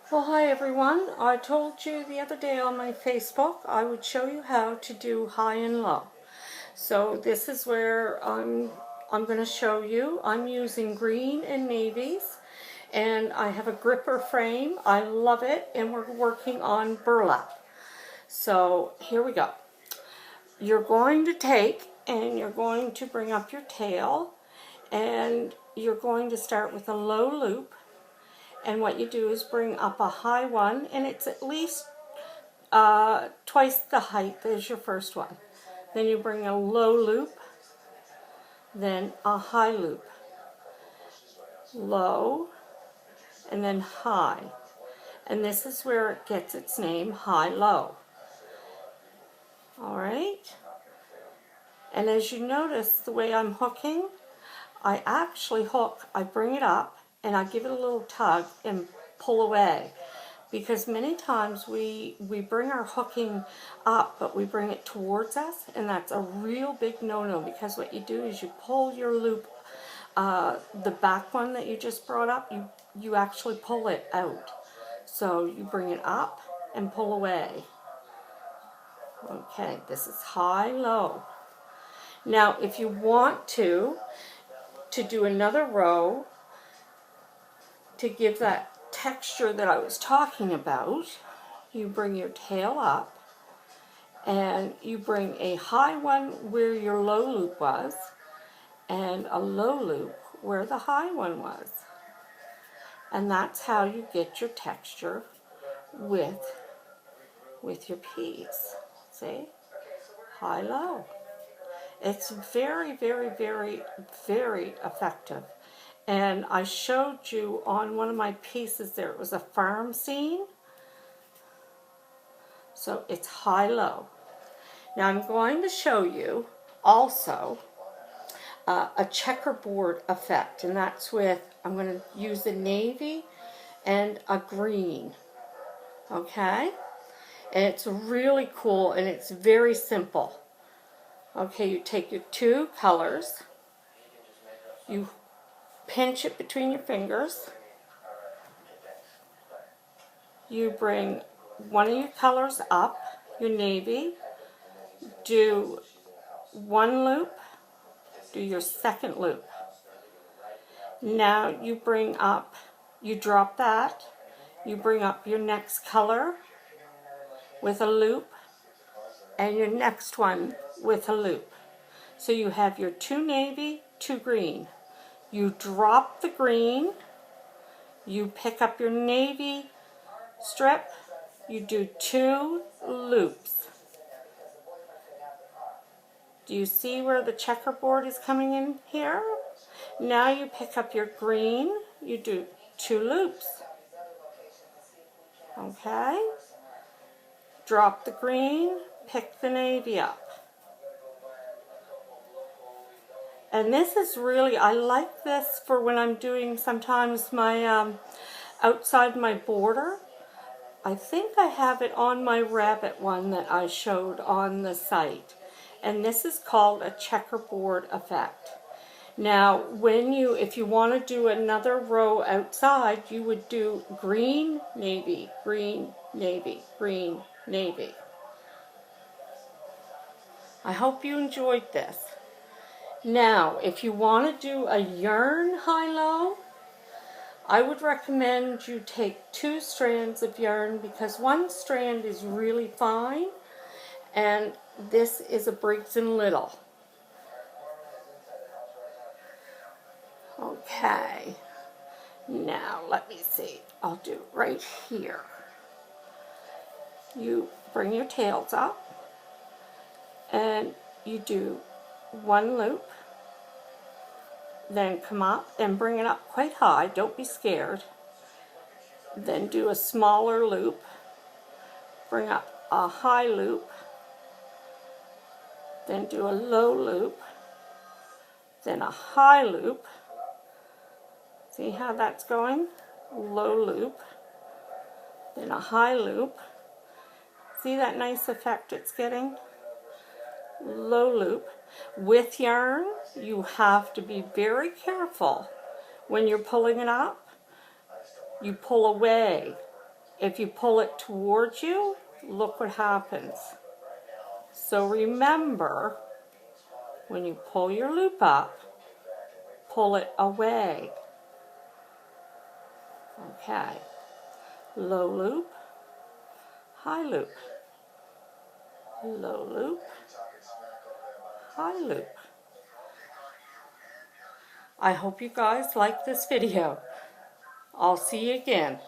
Well, hi everyone. I told you the other day on my Facebook I would show you how to do high and low. So this is where I'm going to show you. I'm using green and navies, and I have a gripper frame. I love it, and we're working on burlap. So here we go. You're going to take and you're going to bring up your tail, and you're going to start with a low loop. And what you do is bring up a high one, and it's at least twice the height as your first one. Then you bring a low loop, then a high loop, low, and then high. And this is where it gets its name, high-low. All right? And as you notice, the way I'm hooking, I actually hook, I bring it up, and I give it a little tug and pull away. Because many times we bring our hooking up, but we bring it towards us, and that's a real big no-no, because what you do is you pull your loop, the back one that you just brought up, you actually pull it out. So you bring it up and pull away. Okay, this is high-low. Now, if you want to do another row, to give that texture that I was talking about, you bring your tail up and you bring a high one where your low loop was and a low loop where the high one was. And that's how you get your texture with your peas. See? High-low. It's very, very, very, very effective. And I showed you on one of my pieces there, it was a farm scene. So it's high-low. Now I'm going to show you also a checkerboard effect, and that's with, I'm going to use a navy and a green. Okay? And it's really cool, and it's very simple. Okay, you take your two colors, you pinch it between your fingers, you bring one of your colors up, your navy, do one loop, do your second loop. Now you bring up, you drop that, you bring up your next color with a loop, and your next one with a loop. So you have your two navy, two green. You drop the green, you pick up your navy strip, you do two loops. Do you see where the checkerboard is coming in here? Now you pick up your green, you do two loops. Okay? Drop the green, pick the navy up. And this is really, I like this for when I'm doing sometimes my outside my border. I think I have it on my rabbit one that I showed on the site. And this is called a checkerboard effect. Now, if you want to do another row outside, you would do green, navy, green, navy, green, navy. I hope you enjoyed this. Now, if you want to do a yarn high-low, I would recommend you take two strands of yarn, because one strand is really fine, and this is a Briggs & Little. Okay, now let me see, I'll do it right here. You bring your tails up, and you do one loop, then come up and bring it up quite high, don't be scared. Then do a smaller loop, bring up a high loop, then do a low loop, then a high loop. See how that's going? Low loop, then a high loop. See that nice effect it's getting? Low loop. With yarn, you have to be very careful when you're pulling it up. You pull away If you pull it towards you, look what happens. So remember, when you pull your loop up, pull it away. Okay. Low loop, high loop, low loop, high loop. I hope you guys like this video. I'll see you again.